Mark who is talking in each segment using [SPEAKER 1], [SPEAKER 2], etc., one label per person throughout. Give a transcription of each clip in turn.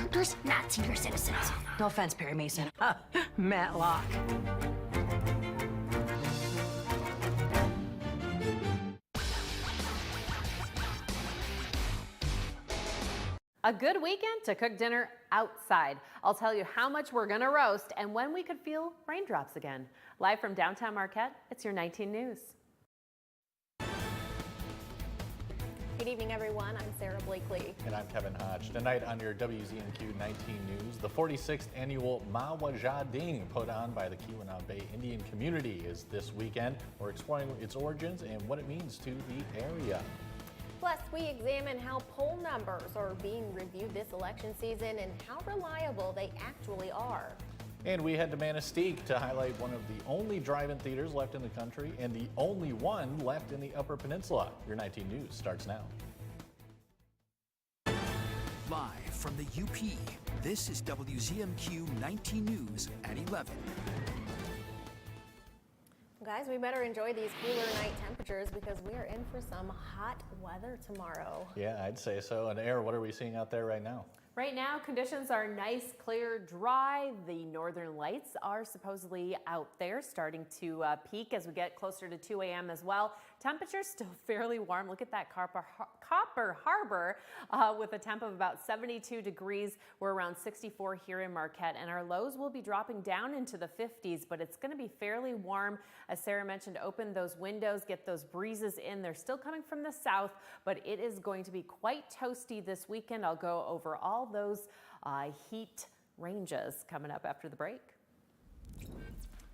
[SPEAKER 1] partners, not senior citizens.
[SPEAKER 2] No offense, Perry Mason. Matlock.
[SPEAKER 3] A good weekend to cook dinner outside. I'll tell you how much we're gonna roast and when we could feel raindrops again. Live from downtown Marquette, it's your 19 News.
[SPEAKER 4] Good evening, everyone. I'm Sarah Blakely.
[SPEAKER 5] And I'm Kevin Hodge. Tonight on your WZMQ 19 News, the 46th annual Mawajading put on by the Keweenaw Bay Indian community is this weekend. We're exploring its origins and what it means to the area.
[SPEAKER 4] Plus, we examine how poll numbers are being reviewed this election season and how reliable they actually are.
[SPEAKER 5] And we head to Manistee to highlight one of the only drive-in theaters left in the country and the only one left in the Upper Peninsula. Your 19 News starts now.
[SPEAKER 6] Live from the UP, this is WZMQ 19 News at 11.
[SPEAKER 4] Guys, we better enjoy these cooler night temperatures because we are in for some hot weather tomorrow.
[SPEAKER 5] Yeah, I'd say so. And Air, what are we seeing out there right now?
[SPEAKER 3] Right now, conditions are nice, clear, dry. The northern lights are supposedly out there, starting to peak as we get closer to 2 a.m. as well. Temperatures still fairly warm. Look at that Copper Harbor with a temp of about 72 degrees. We're around 64 here in Marquette, and our lows will be dropping down into the 50s, but it's going to be fairly warm. As Sarah mentioned, open those windows, get those breezes in. They're still coming from the south, but it is going to be quite toasty this weekend. I'll go over all those heat ranges coming up after the break.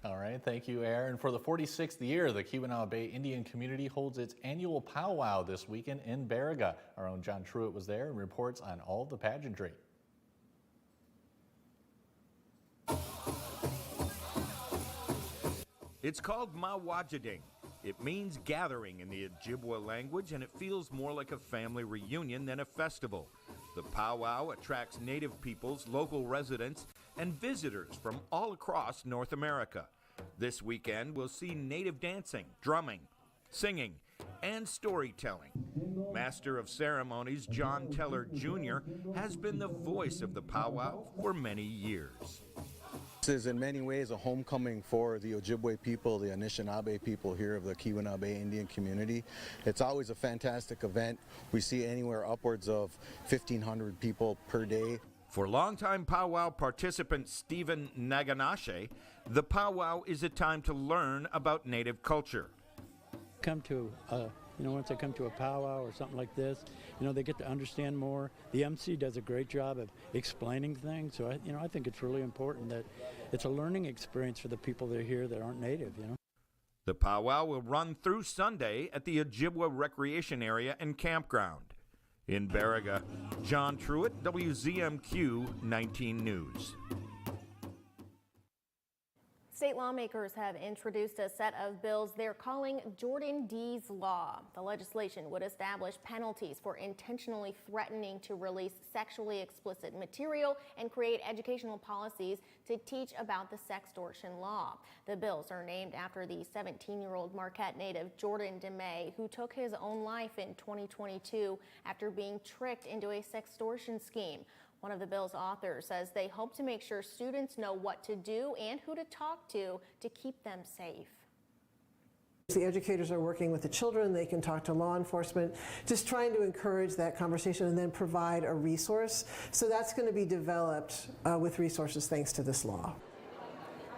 [SPEAKER 5] All right, thank you, Air. And for the 46th year, the Keweenaw Bay Indian community holds its annual powwow this weekend in Baraga. Our own John Truitt was there and reports on all the pageantry.
[SPEAKER 7] It's called Mawajading. It means gathering in the Ojibwa language, and it feels more like a family reunion than a festival. The powwow attracts Native peoples, local residents, and visitors from all across North America. This weekend, we'll see Native dancing, drumming, singing, and storytelling. Master of Ceremonies John Teller Jr. has been the voice of the powwow for many years.
[SPEAKER 8] This is in many ways a homecoming for the Ojibwe people, the Anishinaabe people here of the Keweenaw Bay Indian community. It's always a fantastic event. We see anywhere upwards of 1,500 people per day.
[SPEAKER 7] For longtime powwow participant Stephen Naganashe, the powwow is a time to learn about Native culture.
[SPEAKER 9] Once they come to a powwow or something like this, they get to understand more. The MC does a great job of explaining things. So, I think it's really important that it's a learning experience for the people that are here that aren't Native,
[SPEAKER 7] The powwow will run through Sunday at the Ojibwa Recreation Area and Campground. In Baraga, John Truitt, WZMQ 19 News.
[SPEAKER 4] State lawmakers have introduced a set of bills they're calling Jordan D's Law. The legislation would establish penalties for intentionally threatening to release sexually explicit material and create educational policies to teach about the sextortion law. The bills are named after the 17-year-old Marquette native Jordan DeMay, who took his own life in 2022 after being tricked into a sextortion scheme. One of the bill's authors says they hope to make sure students know what to do and who to talk to keep them safe.
[SPEAKER 10] The educators are working with the children. They can talk to law enforcement, just trying to encourage that conversation and then provide a resource. So that's going to be developed with resources thanks to this law.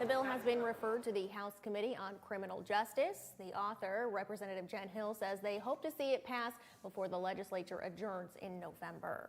[SPEAKER 4] The bill has been referred to the House Committee on Criminal Justice. The author, Representative Jen Hill, says they hope to see it pass before the legislature adjourns in November.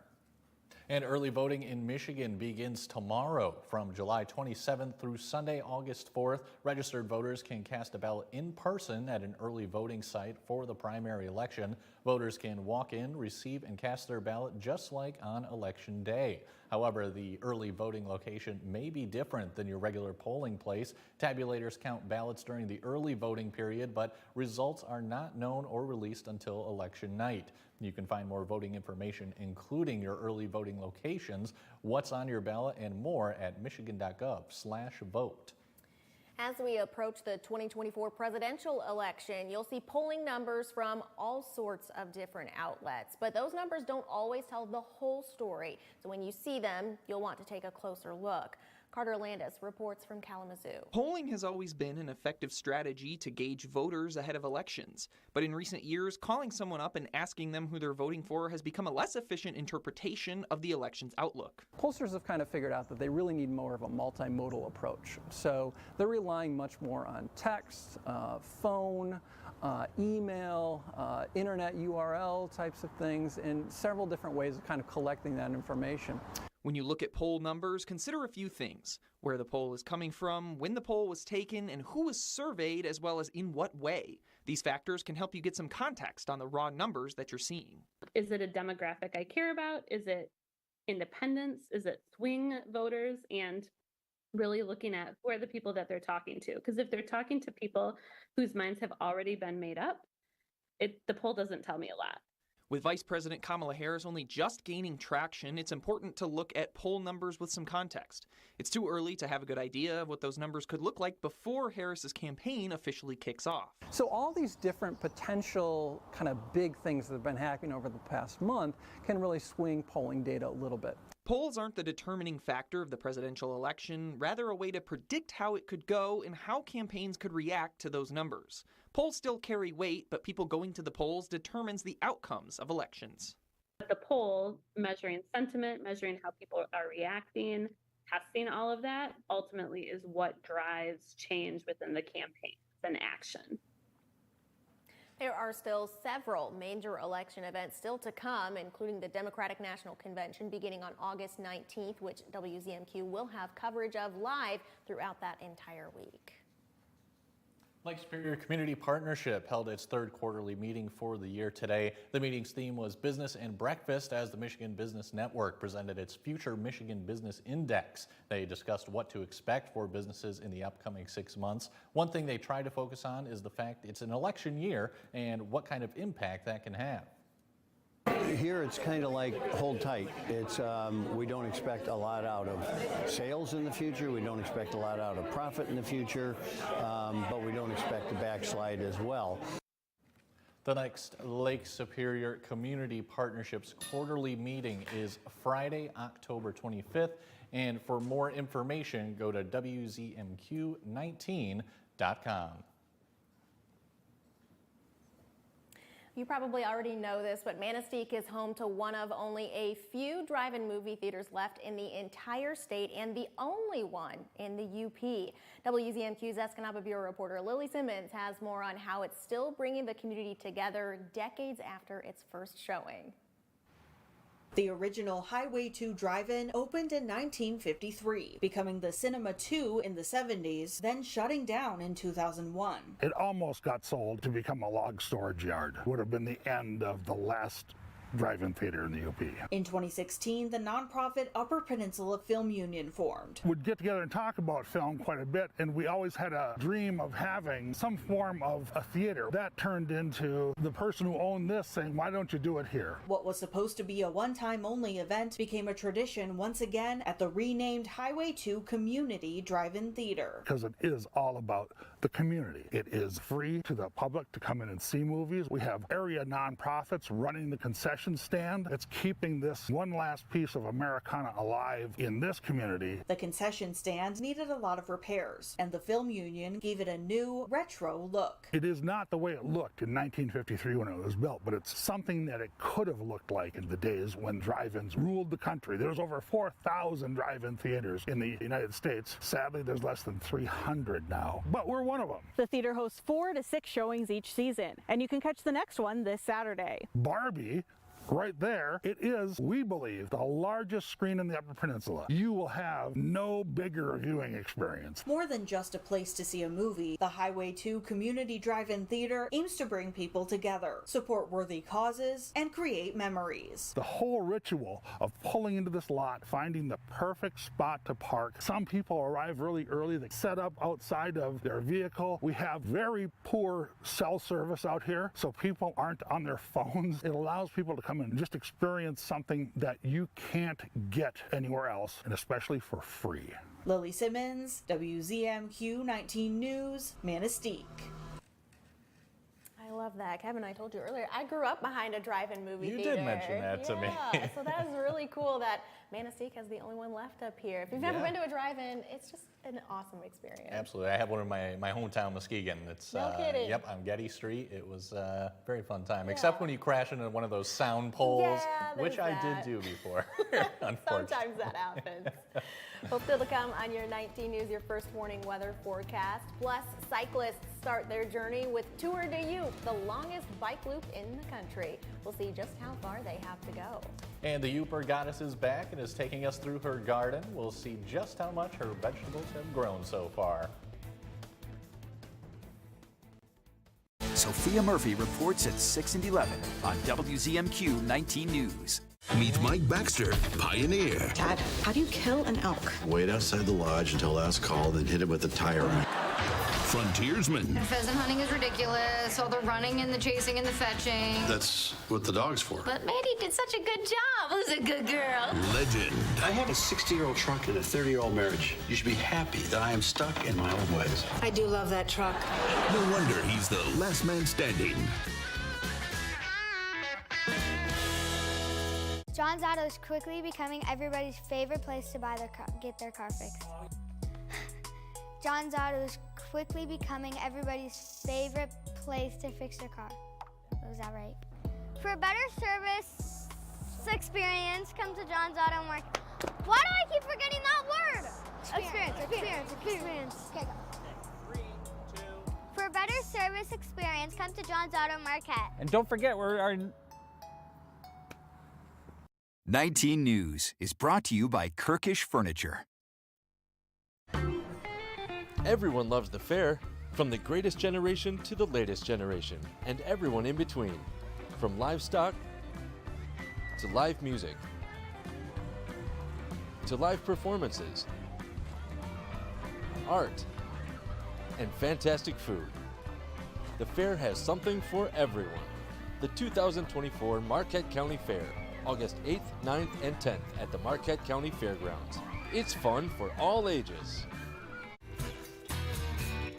[SPEAKER 5] And early voting in Michigan begins tomorrow from July 27th through Sunday, August 4th. Registered voters can cast a ballot in person at an early voting site for the primary election. Voters can walk in, receive, and cast their ballot just like on Election Day. However, the early voting location may be different than your regular polling place. Tabulators count ballots during the early voting period, but results are not known or released until election night. You can find more voting information, including your early voting locations, what's on your ballot, and more at michigan.gov/vote.
[SPEAKER 4] As we approach the 2024 presidential election, you'll see polling numbers from all sorts of different outlets. But those numbers don't always tell the whole story. So when you see them, you'll want to take a closer look. Carter Landis reports from Kalamazoo.
[SPEAKER 11] Polling has always been an effective strategy to gauge voters ahead of elections. But in recent years, calling someone up and asking them who they're voting for has become a less efficient interpretation of the election's outlook.
[SPEAKER 12] Pollsters have kind of figured out that they really need more of a multimodal approach. So they're relying much more on text, phone, email, internet URL types of things, and several different ways of kind of collecting that information.
[SPEAKER 11] When you look at poll numbers, consider a few things: where the poll is coming from, when the poll was taken, and who was surveyed, as well as in what way. These factors can help you get some context on the raw numbers that you're seeing.
[SPEAKER 13] Is it a demographic I care about? Is it independents? Is it swing voters? And really looking at who are the people that they're talking to. Because if they're talking to people whose minds have already been made up, the poll doesn't tell me a lot.
[SPEAKER 11] With Vice President Kamala Harris only just gaining traction, it's important to look at poll numbers with some context. It's too early to have a good idea of what those numbers could look like before Harris's campaign officially kicks off.
[SPEAKER 12] So all these different potential kind of big things that have been happening over the past month can really swing polling data a little bit.
[SPEAKER 11] Polls aren't the determining factor of the presidential election, rather a way to predict how it could go and how campaigns could react to those numbers. Polls still carry weight, but people going to the polls determines the outcomes of elections.
[SPEAKER 13] The poll, measuring sentiment, measuring how people are reacting, testing all of that, ultimately is what drives change within the campaigns and action.
[SPEAKER 4] There are still several major election events still to come, including the Democratic National Convention beginning on August 19th, which WZMQ will have coverage of live throughout that entire week.
[SPEAKER 5] Lake Superior Community Partnership held its third quarterly meeting for the year today. The meeting's theme was Business and Breakfast as the Michigan Business Network presented its Future Michigan Business Index. They discussed what to expect for businesses in the upcoming 6 months. One thing they try to focus on is the fact it's an election year and what kind of impact that can have.
[SPEAKER 14] Here it's kind of like hold tight. It's we don't expect a lot out of sales in the future. We don't expect a lot out of profit in the future, but we don't expect to backslide as well.
[SPEAKER 5] The next Lake Superior Community Partnerships quarterly meeting is Friday, October 25th. And for more information, go to WZMQ19.com.
[SPEAKER 4] You probably already know this, but Manistee is home to one of only a few drive-in movie theaters left in the entire state and the only one in the UP. WZMQ's Escanaba Bureau reporter Lily Simmons has more on how it's still bringing the community together decades after its first showing.
[SPEAKER 15] The original Highway 2 drive-in opened in 1953, becoming the Cinema 2 in the 70s, then shutting down in 2001.
[SPEAKER 16] It almost got sold to become a log storage yard. Would have been the end of the last drive-in theater in the UP.
[SPEAKER 15] In 2016, the nonprofit Upper Peninsula Film Union formed.
[SPEAKER 16] We'd get together and talk about film quite a bit, and we always had a dream of having some form of a theater. That turned into the person who owned this saying, why don't you do it here?
[SPEAKER 15] What was supposed to be a one-time only event became a tradition once again at the renamed Highway 2 Community Drive-In Theater.
[SPEAKER 16] Because it is all about the community. It is free to the public to come in and see movies. We have area nonprofits running the concession stand. It's keeping this one last piece of Americana alive in this community.
[SPEAKER 15] The concession stand needed a lot of repairs, and the Film Union gave it a new, retro look.
[SPEAKER 16] It is not the way it looked in 1953 when it was built, but it's something that it could have looked like in the days when drive-ins ruled the country. There's over 4,000 drive-in theaters in the United States. Sadly, there's less than 300 now, but we're one of them.
[SPEAKER 17] The theater hosts 4 to 6 showings each season, and you can catch the next one this Saturday.
[SPEAKER 16] Barbie, right there, it is, we believe, the largest screen in the Upper Peninsula. You will have no bigger viewing experience.
[SPEAKER 15] More than just a place to see a movie, the Highway 2 Community Drive-In Theater aims to bring people together, support worthy causes, and create memories.
[SPEAKER 16] The whole ritual of pulling into this lot, finding the perfect spot to park. Some people arrive really early. They set up outside of their vehicle. We have very poor cell service out here, so people aren't on their phones. It allows people to come come and just experience something that you can't get anywhere else, and especially for free.
[SPEAKER 15] Lily Simmons, WZMQ 19 News, Manistee.
[SPEAKER 4] I love that. Kevin, I told you earlier, I grew up behind a drive-in movie theater.
[SPEAKER 5] You did mention that to me.
[SPEAKER 4] So that is really cool that Manistee is the only one left up here. If you've never been to a drive-in, it's just an awesome experience.
[SPEAKER 5] Absolutely. I had one in my hometown, Muskegon. It's
[SPEAKER 4] no kidding.
[SPEAKER 5] Yep, on Getty Street. It was a very fun time, except when you crash into one of those sound poles, which I did do before, unfortunately.
[SPEAKER 4] Sometimes that happens. Well, still to come on your 19 News, your first morning weather forecast. Plus, cyclists start their journey with Tour de You, the longest bike loop in the country. We'll see just how far they have to go.
[SPEAKER 5] And the Upper Goddess is back and is taking us through her garden. We'll see just how much her vegetables have grown so far.
[SPEAKER 6] Sophia Murphy reports at 6 and 11 on WZMQ 19 News.
[SPEAKER 18] Meet Mike Baxter, pioneer.
[SPEAKER 19] Dad, how do you kill an elk?
[SPEAKER 18] Wait outside the lodge until last call, then hit it with a tire iron. Frontiersman.
[SPEAKER 1] Pheasant hunting is ridiculous. All the running and the chasing and the fetching.
[SPEAKER 18] That's what the dog's for.
[SPEAKER 1] But Maddie did such a good job. Who's a good girl?
[SPEAKER 18] Legend. I have a 60-year-old truck and a 30-year-old marriage. You should be happy that I am stuck in my own ways.
[SPEAKER 19] I do love that truck.
[SPEAKER 18] No wonder he's the last man standing.
[SPEAKER 20] John's Auto is quickly becoming everybody's favorite place to get their car fixed. John's Auto is quickly becoming everybody's favorite place to fix their car. Was that right? For a better service experience, come to John's Auto Market. Why do I keep forgetting that word? Experience. Okay, go. 3, 2. For a better service experience, come to John's Auto Market.
[SPEAKER 21] And don't forget, we're our
[SPEAKER 6] 19 News is brought to you by Kirkish Furniture.
[SPEAKER 22] Everyone loves the fair, from the greatest generation to the latest generation, and everyone in between. From livestock to live music to live performances, art, and fantastic food. The fair has something for everyone. The 2024 Marquette County Fair, August 8th, 9th, and 10th at the Marquette County Fairgrounds. It's fun for all ages.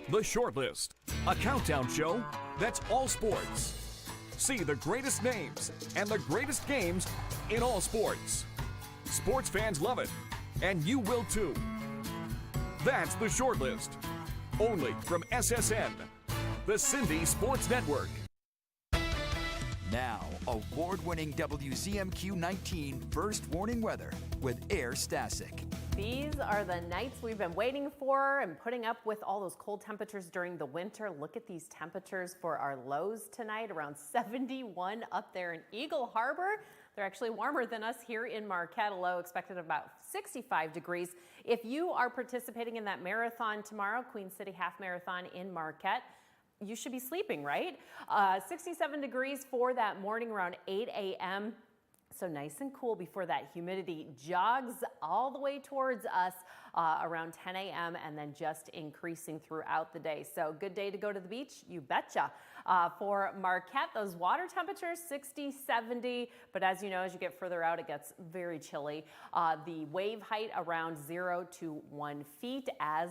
[SPEAKER 23] The Shortlist, a countdown show that's all sports. See the greatest names and the greatest games in all sports. Sports fans love it, and you will too. That's The Shortlist, only from SSN, the Cindy Sports Network.
[SPEAKER 6] Now, award-winning WZMQ 19 first warning weather with Air Stasic.
[SPEAKER 3] These are the nights we've been waiting for and putting up with all those cold temperatures during the winter. Look at these temperatures for our lows tonight, around 71 up there in Eagle Harbor. They're actually warmer than us here in Marquette. A low expected about 65 degrees. If you are participating in that marathon tomorrow, Queen City Half Marathon in Marquette, you should be sleeping, right? 67 degrees for that morning around 8 a.m. So nice and cool before that humidity jogs all the way towards us around 10 a.m. and then just increasing throughout the day. So good day to go to the beach, you betcha. For Marquette, those water temperatures, 60, 70, but as you know, as you get further out, it gets very chilly. The wave height around 0 to 1 feet as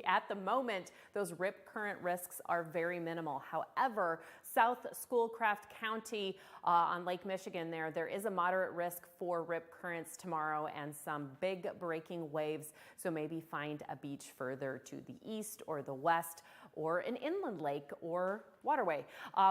[SPEAKER 3] at the moment, those rip current risks are very minimal. However, South Schoolcraft County on Lake Michigan there is a moderate risk for rip currents tomorrow and some big breaking waves. So maybe find a beach further to the east or the west or an inland lake or waterway.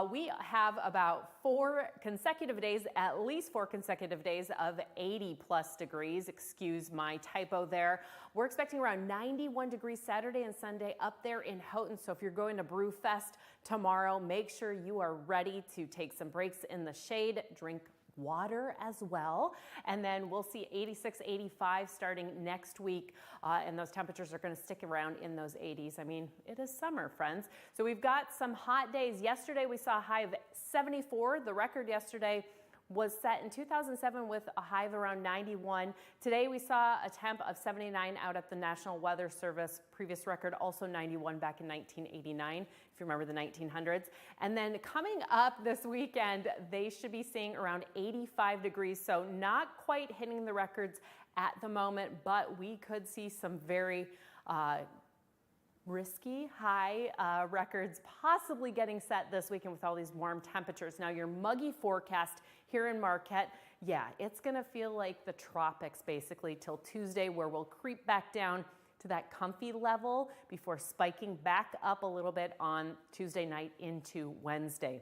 [SPEAKER 3] We have about 4 consecutive days, at least 4 consecutive days of 80 plus degrees. Excuse my typo there. We're expecting around 91 degrees Saturday and Sunday up there in Houghton. So if you're going to Brew Fest tomorrow, make sure you are ready to take some breaks in the shade, drink water as well. And then we'll see 86, 85 starting next week. And those temperatures are going to stick around in those 80s. I mean, it is summer, friends. So we've got some hot days. Yesterday we saw a high of 74. The record yesterday was set in 2007 with a high of around 91. Today we saw a temp of 79 out at the National Weather Service. Previous record also 91 back in 1989, if you remember the 1900s. And then coming up this weekend, they should be seeing around 85 degrees, so not quite hitting the records at the moment, but we could see some very risky high records possibly getting set this weekend with all these warm temperatures. Now your muggy forecast here in Marquette, yeah, it's gonna feel like the tropics basically till Tuesday, where we'll creep back down to that comfy level before spiking back up a little bit on Tuesday night into Wednesday.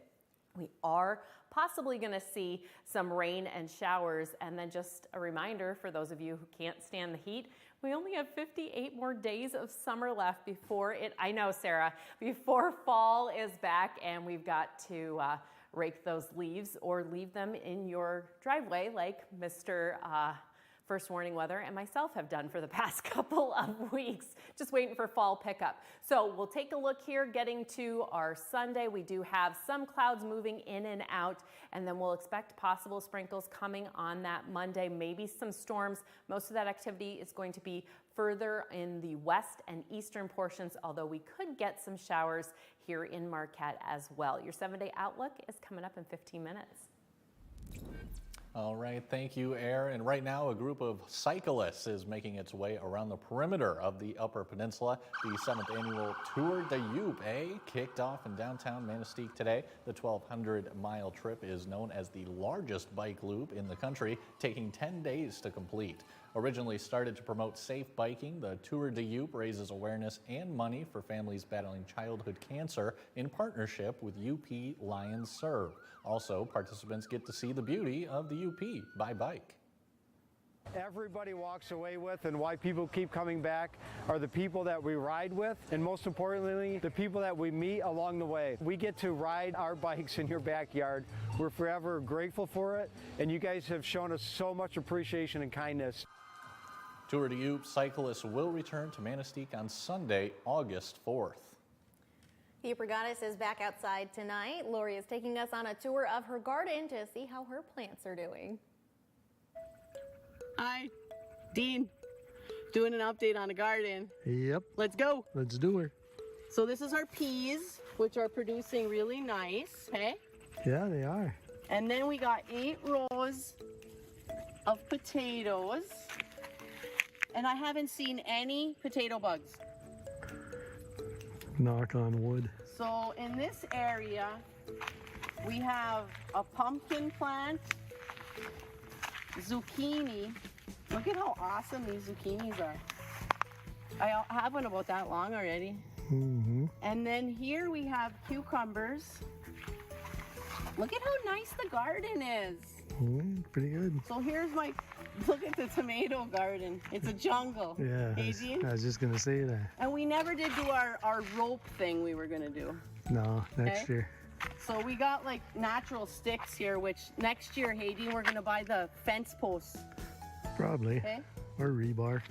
[SPEAKER 3] We are possibly going to see some rain and showers. And then just a reminder for those of you who can't stand the heat, we only have 58 more days of summer left before I know, Sarah, before fall is back, and we've got to rake those leaves or leave them in your driveway like Mr. First Warning Weather and myself have done for the past couple of weeks, just waiting for fall pickup. So we'll take a look here, getting to our Sunday. We do have some clouds moving in and out, and then we'll expect possible sprinkles coming on that Monday, maybe some storms. Most of that activity is going to be further in the west and eastern portions, although we could get some showers here in Marquette as well. Your 7-day outlook is coming up in 15 minutes.
[SPEAKER 5] All right, thank you, Air. And right now, a group of cyclists is making its way around the perimeter of the Upper Peninsula. The 7th annual Tour de Yup kicked off in downtown Manistee today. The 1,200-mile trip is known as the largest bike loop in the country, taking 10 days to complete. Originally started to promote safe biking, the Tour de Yup raises awareness and money for families battling childhood cancer in partnership with UP Lions Serve. Also, participants get to see the beauty of the UP by bike.
[SPEAKER 2] Everybody walks away with, and why people keep coming back, are the people that we ride with, and most importantly, the people that we meet along the way. We get to ride our bikes in your backyard. We're forever grateful for it, and you guys have shown us so much appreciation and kindness.
[SPEAKER 5] Tour de Yup cyclists will return to Manistee on Sunday, August 4th.
[SPEAKER 4] The Upper Goddess is back outside tonight. Lori is taking us on a tour of her garden to see how her plants are doing.
[SPEAKER 8] Hi, Dean. Doing an update on the garden.
[SPEAKER 21] Yep.
[SPEAKER 8] Let's go.
[SPEAKER 21] Let's do it.
[SPEAKER 8] So this is our peas, which are producing really nice, okay?
[SPEAKER 21] Yeah, they are.
[SPEAKER 8] And then we got 8 rows of potatoes. And I haven't seen any potato bugs.
[SPEAKER 21] Knock on wood.
[SPEAKER 8] So in this area, we have a pumpkin plant, zucchini. Look at how awesome these zucchinis are. I have one about that long already.
[SPEAKER 21] Mm-hmm.
[SPEAKER 8] And then here we have cucumbers. Look at how nice the garden is.
[SPEAKER 21] Pretty good.
[SPEAKER 8] So here's look at the tomato garden. It's a jungle.
[SPEAKER 21] Yeah, I was just going to say that.
[SPEAKER 8] And we never did do our rope thing we were going to do.
[SPEAKER 21] No, next year.
[SPEAKER 8] So we got like natural sticks here, which next year, Hayden, we're going to buy the fence posts.
[SPEAKER 21] Probably.
[SPEAKER 8] Okay.
[SPEAKER 21] Or rebar.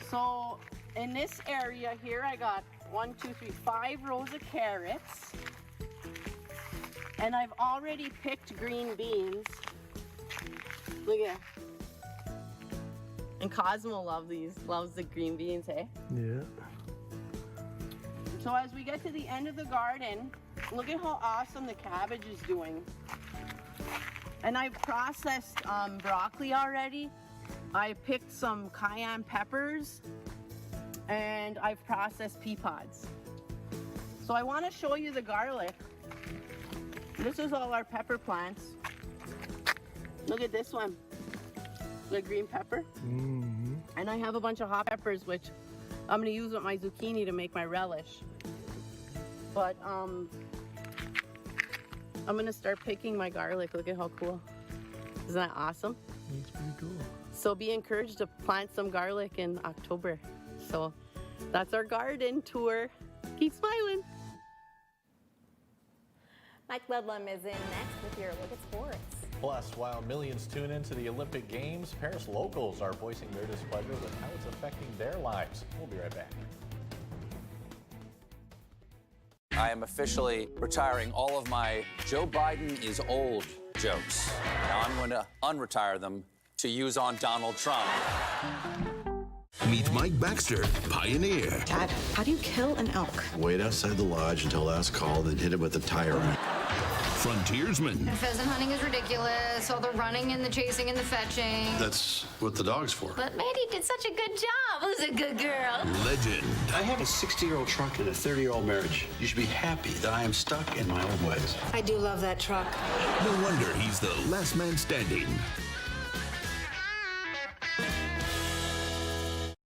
[SPEAKER 8] So in this area here, I got 5 rows of carrots. And I've already picked green beans. Look at that. And Cosmo loves the green beans, hey?
[SPEAKER 21] Yeah.
[SPEAKER 8] So as we get to the end of the garden, look at how awesome the cabbage is doing. And I've processed broccoli already. I picked some cayenne peppers, and I've processed pea pods. So I want to show you the garlic. This is all our pepper plants. Look at this one, the green pepper.
[SPEAKER 21] Mm-hmm.
[SPEAKER 8] And I have a bunch of hot peppers, which I'm gonna use with my zucchini to make my relish. But I'm gonna start picking my garlic. Look at how cool. Isn't that awesome?
[SPEAKER 21] That's pretty cool.
[SPEAKER 8] So be encouraged to plant some garlic in October. So that's our garden tour. Keep smiling.
[SPEAKER 4] Mike Ludlum is in next with your look at sports.
[SPEAKER 5] Plus, while millions tune into the Olympic Games, Paris locals are voicing their displeasure with how it's affecting their lives. We'll be right back.
[SPEAKER 24] I am officially retiring all of my Joe Biden is old
[SPEAKER 7] jokes. Now I'm going to unretire them to use on Donald Trump.
[SPEAKER 9] Meet Mike Baxter, pioneer.
[SPEAKER 19] Dad, how do you kill an elk?
[SPEAKER 18] Wait outside the lodge until last call, then hit it with a tire iron.
[SPEAKER 9] Frontiersman.
[SPEAKER 1] Pheasant hunting is ridiculous. All the running and the chasing and the fetching.
[SPEAKER 18] That's what the dog's for.
[SPEAKER 1] But Maddie did such a good job. Who's a good girl?
[SPEAKER 9] Legend.
[SPEAKER 18] I have a 60-year-old truck and a 30-year-old marriage. You should be happy that I am stuck in my old ways.
[SPEAKER 19] I do love that truck.
[SPEAKER 9] No wonder he's the last man standing.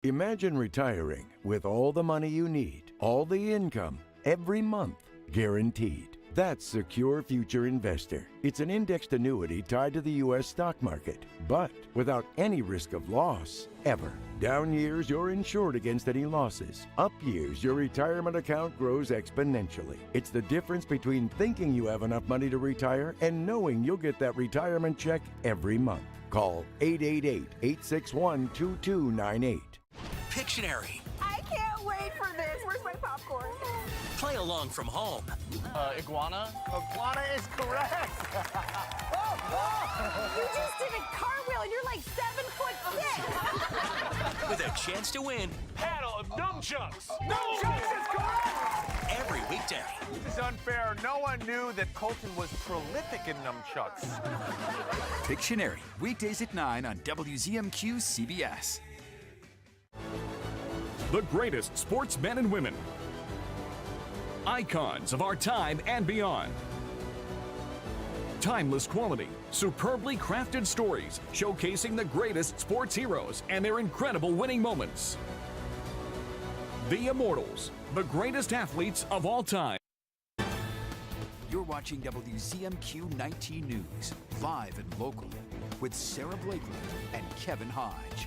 [SPEAKER 10] Imagine retiring with all the money you need, all the income, every month, guaranteed. That's Secure Future Investor. It's an indexed annuity tied to the U.S. stock market, but without any risk of loss, ever. Down years, you're insured against any losses. Up years, your retirement account grows exponentially. It's the difference between thinking you have enough money to retire and knowing you'll get that retirement check every month. Call 888-861-2298.
[SPEAKER 6] Pictionary.
[SPEAKER 17] I can't wait for this. Where's my popcorn?
[SPEAKER 6] Play along from home.
[SPEAKER 2] Iguana? Iguana is correct.
[SPEAKER 17] You just did a cartwheel and you're like 7'6".
[SPEAKER 6] With a chance to win
[SPEAKER 21] Paddle of nunchucks.
[SPEAKER 17] Nunchucks is correct.
[SPEAKER 6] every weekday.
[SPEAKER 24] This is unfair. No one knew that Colton was prolific in nunchucks.
[SPEAKER 6] Pictionary, weekdays at 9 on WZMQ CBS.
[SPEAKER 23] The greatest sportsmen and women. Icons of our time and beyond. Timeless quality, superbly crafted stories showcasing the greatest sports heroes and their incredible winning moments. The Immortals, the greatest athletes of all time.
[SPEAKER 6] You're watching WZMQ 19 News, live and local, with Sarah Blakely and Kevin Hodge.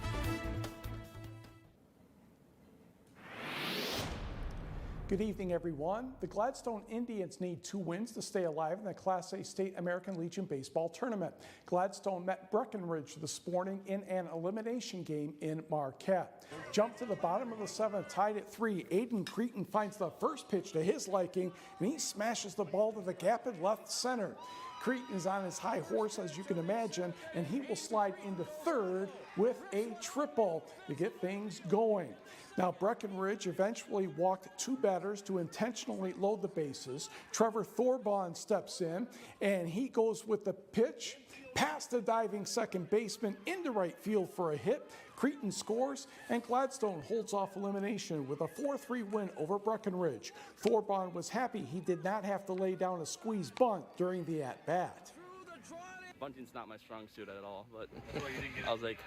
[SPEAKER 25] Good evening, everyone. The Gladstone Indians need 2 wins to stay alive in the Class A State American Legion Baseball Tournament. Gladstone met Breckenridge this morning in an elimination game in Marquette. Jumped to the bottom of the 7th, tied at 3. Aiden Cretin finds the first pitch to his liking, and he smashes the ball to the gap in left center. Cretin is on his high horse, as you can imagine, and he will slide into 3rd with a triple to get things going. Now, Breckenridge eventually walked 2 batters to intentionally load the bases. Trevor Thorbaugh steps in, and he goes with the pitch past the diving second baseman into right field for a hit. Cretin scores, and Gladstone holds off elimination with a 4-3 win over Breckenridge. Thorbaugh was happy he did not have to lay down a squeeze bunt during the at-bat.
[SPEAKER 26] Bunting's not my strong suit at all, but I was like,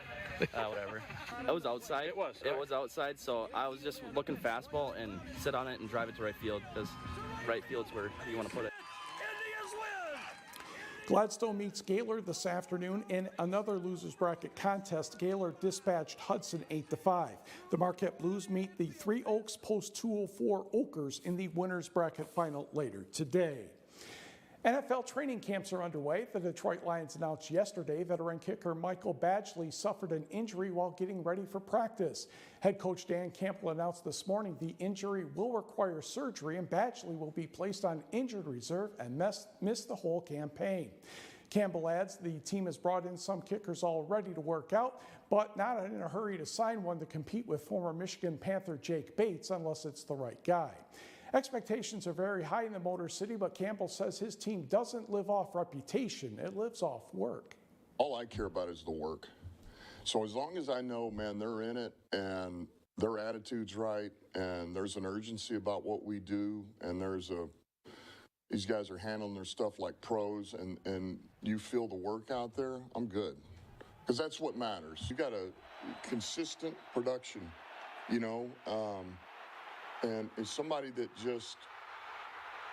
[SPEAKER 26] whatever. It was outside. It was outside, so I was just looking fastball and sit on it and drive it to right field, because right field's where you want to put it.
[SPEAKER 25] Gladstone meets Gaylord this afternoon in another losers bracket contest. Gaylord dispatched Hudson 8-5. The Marquette Blues meet the Three Oaks Post 204 Oakers in the winners bracket final later today. NFL training camps are underway. The Detroit Lions announced yesterday veteran kicker Michael Badgley suffered an injury while getting ready for practice. Head coach Dan Campbell announced this morning the injury will require surgery, and Badgley will be placed on injured reserve and miss the whole campaign. Campbell adds the team has brought in some kickers all ready to work out, but not in a hurry to sign one to compete with former Michigan Panther Jake Bates unless it's the right guy. Expectations are very high in the Motor City, but Campbell says his team doesn't live off reputation, it lives off work.
[SPEAKER 27] All I care about is the work. So as long as I know, man, they're in it and their attitude's right and there's an urgency about what we do and these guys are handling their stuff like pros and you feel the work out there, I'm good. Because that's what matters. You got a consistent production, you know, and it's somebody that just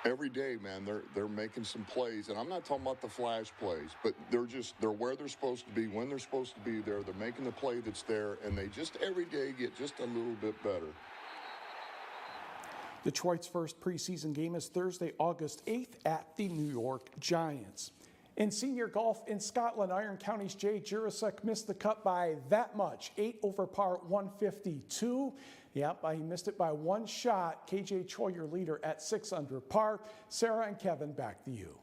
[SPEAKER 27] every day, man, they're making some plays, and I'm not talking about the flash plays, but they're where they're supposed to be, when they're supposed to be there. They're making the play that's there, and they just every day get just a little bit better.
[SPEAKER 25] Detroit's first preseason game is Thursday, August 8th at the New York Giants. In senior golf in Scotland, Iron County's Jay Jurasek missed the cut by that much, 8 over par 152. Yep, he missed it by 1 shot. KJ Choi, your leader, at 6 under par. Sarah and Kevin, back to you.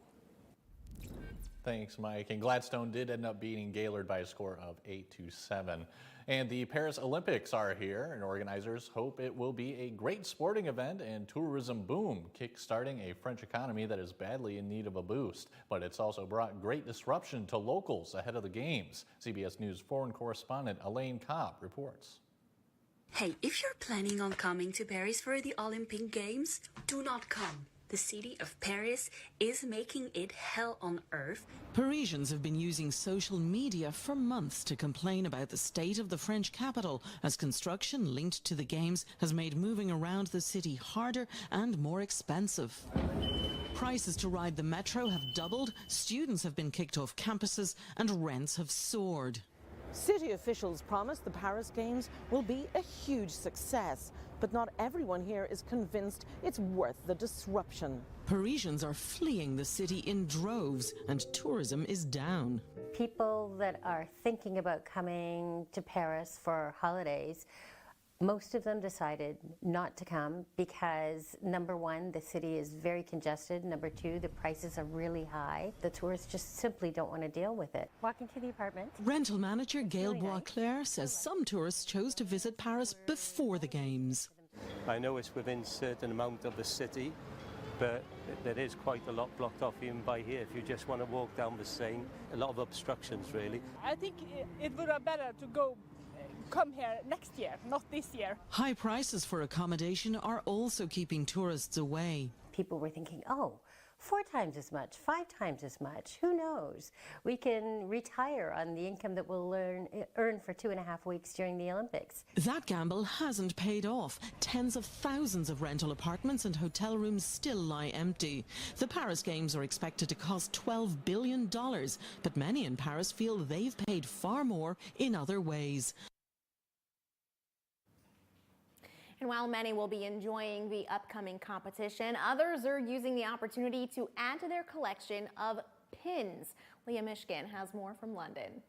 [SPEAKER 5] Thanks, Mike. And Gladstone did end up beating Gaylord by a score of 8-7. And the Paris Olympics are here, and organizers hope it will be a great sporting event and tourism boom, kick-starting a French economy that is badly in need of a boost. But it's also brought great disruption to locals ahead of the games. CBS News foreign correspondent Elaine Kopp reports.
[SPEAKER 11] Hey, if you're planning on coming to Paris for the Olympic Games, do not come. The city of Paris is making it hell on earth.
[SPEAKER 12] Parisians have been using social media for months to complain about the state of the French capital, as construction linked to the Games has made moving around the city harder and more expensive. Prices to ride the metro have doubled, students have been kicked off campuses, and rents have soared.
[SPEAKER 13] City officials promise the Paris Games will be a huge success, but not everyone here is convinced it's worth the disruption.
[SPEAKER 12] Parisians are fleeing the city in droves, and tourism is down.
[SPEAKER 14] People that are thinking about coming to Paris for holidays, most of them decided not to come because, number one, the city is very congested. Number two, the prices are really high. The tourists just simply don't want to deal with it. Walking to the apartment.
[SPEAKER 12] Rental manager Gail Boisclair says some tourists chose to visit Paris before the Games.
[SPEAKER 15] I know it's within a certain amount of the city, but there is quite a lot blocked off even by here. If you just want to walk down the Seine, a lot of obstructions really.
[SPEAKER 16] I think it would be better to come here next year, not this year.
[SPEAKER 12] High prices for accommodation are also keeping tourists away.
[SPEAKER 14] People were thinking, oh, 4 times as much, 5 times as much, who knows? We can retire on the income that we'll earn for 2.5 weeks during the Olympics.
[SPEAKER 12] That gamble hasn't paid off. Tens of thousands of rental apartments and hotel rooms still lie empty. The Paris Games are expected to cost $12 billion, but many in Paris feel they've paid far more in other ways.
[SPEAKER 4] And while many will be enjoying the upcoming competition, others are using the opportunity to add to their collection of pins. Leah Mishkin has more from London.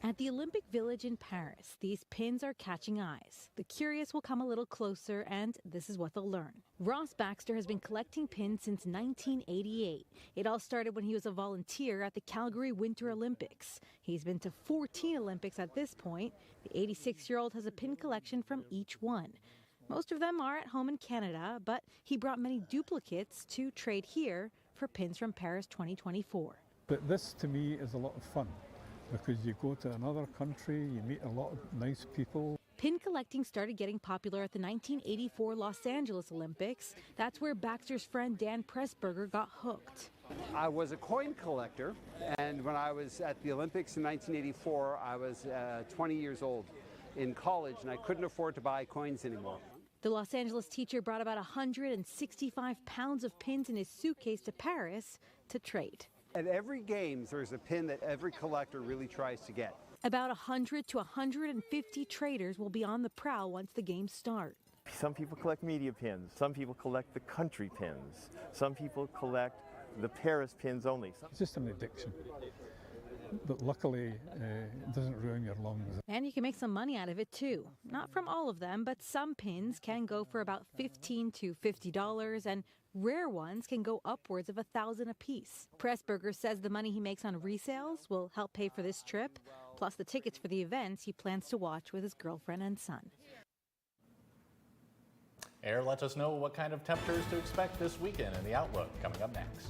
[SPEAKER 20] At the Olympic Village in Paris, these pins are catching eyes. The curious will come a little closer, and this is what they'll learn. Ross Baxter has been collecting pins since 1988. It all started when he was a volunteer at the Calgary Winter Olympics. He's been to 14 Olympics at this point. The 86-year-old has a pin collection from each one. Most of them are at home in Canada, but he brought many duplicates to trade here for pins from Paris 2024.
[SPEAKER 28] But this to me is a lot of fun because you go to another country, you meet a lot of nice people.
[SPEAKER 20] Pin collecting started getting popular at the 1984 Los Angeles Olympics. That's where Baxter's friend Dan Pressburger got hooked.
[SPEAKER 29] I was a coin collector, and when I was at the Olympics in 1984, I was 20 years old in college, and I couldn't afford to buy coins anymore.
[SPEAKER 20] The Los Angeles teacher brought about 165 pounds of pins in his suitcase to Paris to trade.
[SPEAKER 29] At every Games, there's a pin that every collector really tries to get.
[SPEAKER 20] About 100 to 150 traders will be on the prowl once the games start.
[SPEAKER 30] Some people collect media pins. Some people collect the country pins. Some people collect the Paris pins only.
[SPEAKER 28] It's just an addiction. But luckily, it doesn't ruin your lungs.
[SPEAKER 20] And you can make some money out of it too. Not from all of them, but some pins can go for about $15 to $50, and rare ones can go upwards of $1,000 a piece. Pressburger says the money he makes on resales will help pay for this trip, plus the tickets for the events he plans to watch with his girlfriend and son.
[SPEAKER 5] Air lets us know what kind of temperatures to expect this weekend in the Outlook, coming up next.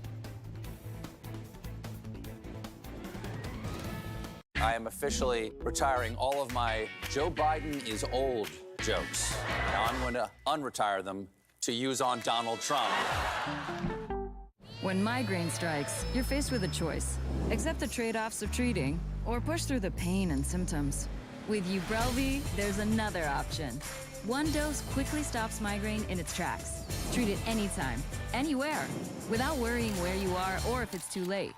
[SPEAKER 7] I am officially retiring all of my Joe Biden is old jokes. Now I'm going to unretire them to use on Donald Trump.
[SPEAKER 31] When migraine strikes, you're faced with a choice. Accept the trade-offs of treating or push through the pain and symptoms. With Ubrelvy, there's another option. One dose quickly stops migraine in its tracks. Treat it anytime, anywhere, without worrying where you are or if it's too late.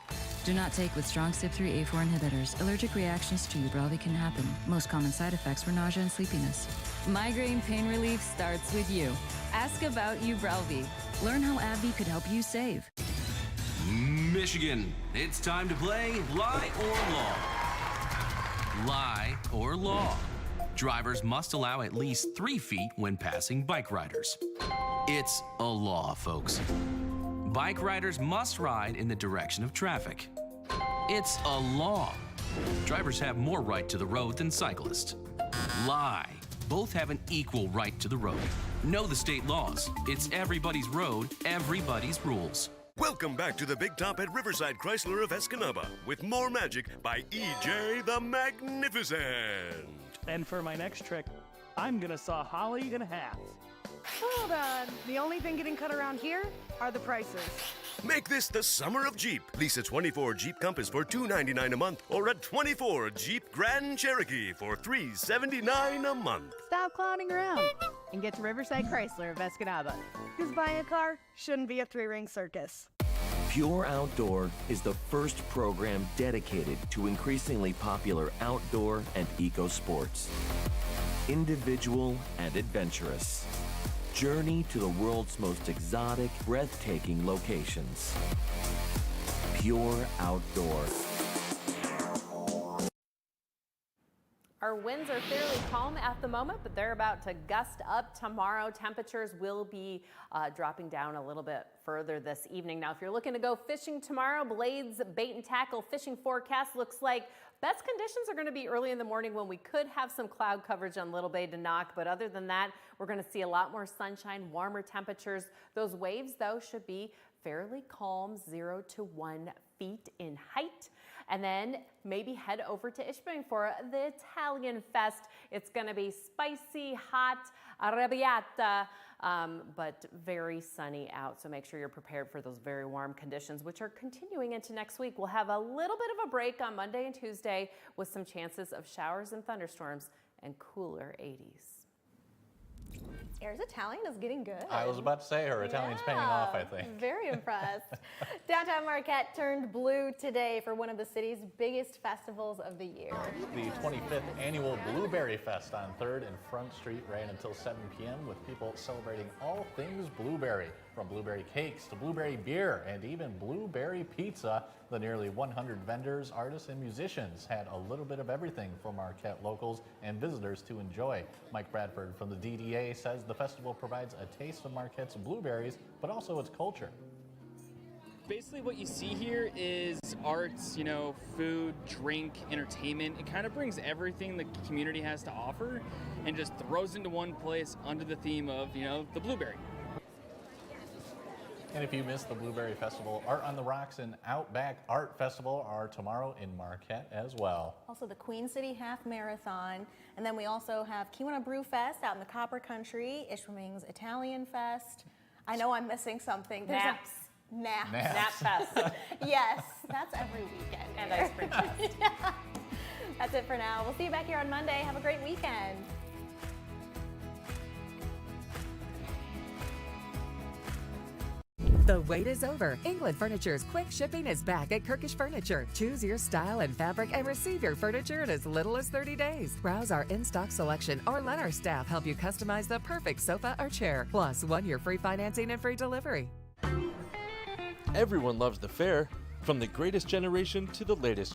[SPEAKER 31] Do not take with strong CYP3A4 inhibitors. Allergic reactions to Ubrelvy can happen. Most common side effects were nausea and sleepiness. Migraine pain relief starts with you. Ask about Ubrelvy. Learn how AbbVie could help you save.
[SPEAKER 32] Michigan, it's time to play Lie or Law. Lie or Law. Drivers must allow at least 3 feet when passing bike riders. It's a law, folks. Bike riders must ride in the direction of traffic. It's a law. Drivers have more right to the road than cyclists. Lie. Both have an equal right to the road. Know the state laws. It's everybody's road, everybody's rules.
[SPEAKER 1] Welcome back to the Big Top at Riverside Chrysler of Escanaba with more magic by E.J. the Magnificent.
[SPEAKER 2] And for my next trick, I'm gonna saw Holly in half.
[SPEAKER 3] Hold on. The only thing getting cut around here are the prices.
[SPEAKER 1] Make this the summer of Jeep. Lease a 24 Jeep Compass for $299 a month or a 24 Jeep Grand Cherokee for $379 a month.
[SPEAKER 3] Stop clowning around and get to Riverside Chrysler of Escanaba. Because buying a car shouldn't be a three-ring circus.
[SPEAKER 8] Pure Outdoor is the first program dedicated to increasingly popular outdoor and eco sports. Individual and adventurous. Journey to the world's most exotic, breathtaking locations. Pure Outdoor.
[SPEAKER 9] Our winds are fairly calm at the moment, but they're about to gust up tomorrow. Temperatures will be dropping down a little bit further this evening. Now, if you're looking to go fishing tomorrow, Blades Bait and Tackle fishing forecast looks like best conditions are going to be early in the morning when we could have some cloud coverage on Little Bay to Knock. But other than that, we're going to see a lot more sunshine, warmer temperatures. Those waves, though, should be fairly calm, 0 to 1 feet in height. And then maybe head over to Ishpeming for the Italian Fest. It's going to be spicy, hot, arrabbiata, but very sunny out. So make sure you're prepared for those very warm conditions, which are continuing into next week. We'll have a little bit of a break on Monday and Tuesday with some chances of showers and thunderstorms and cooler 80s.
[SPEAKER 4] Air's Italian is getting good.
[SPEAKER 5] I was about to say her Italian's paying off, I think.
[SPEAKER 4] Very impressed. Downtown Marquette turned blue today for one of the city's biggest festivals of the year.
[SPEAKER 5] The 25th annual Blueberry Fest on 3rd and Front Street ran until 7 p.m. with people celebrating all things blueberry, from blueberry cakes to blueberry beer and even blueberry pizza. The nearly 100 vendors, artists, and musicians had a little bit of everything for Marquette locals and visitors to enjoy. Mike Bradford from the DDA says the festival provides a taste of Marquette's blueberries, but also its culture.
[SPEAKER 10] Basically what you see here is arts, food, drink, entertainment. It kind of brings everything the community has to offer and just throws into one place under the theme of, the blueberry.
[SPEAKER 5] And if you missed the Blueberry Festival, Art on the Rocks and Outback Art Festival are tomorrow in Marquette as well.
[SPEAKER 4] Also the Queen City Half Marathon. And then we also have Kiwanis Brew Fest out in the Copper Country, Ishpeming's Italian Fest. I know I'm missing something.
[SPEAKER 9] Naps.
[SPEAKER 4] Nap Fest. Yes, that's every weekend.
[SPEAKER 9] And Ice Cream Fest.
[SPEAKER 4] Yeah. That's it for now. We'll see you back here on Monday. Have a great weekend.
[SPEAKER 17] The wait is over. England Furniture's quick shipping is back at Kirkish Furniture. Choose your style and fabric and receive your furniture in as little as 30 days. Browse our in-stock selection or let our staff help you customize the perfect sofa or chair. Plus, 1 year free financing and free delivery.
[SPEAKER 18] Everyone loves the fair, from the greatest generation to the latest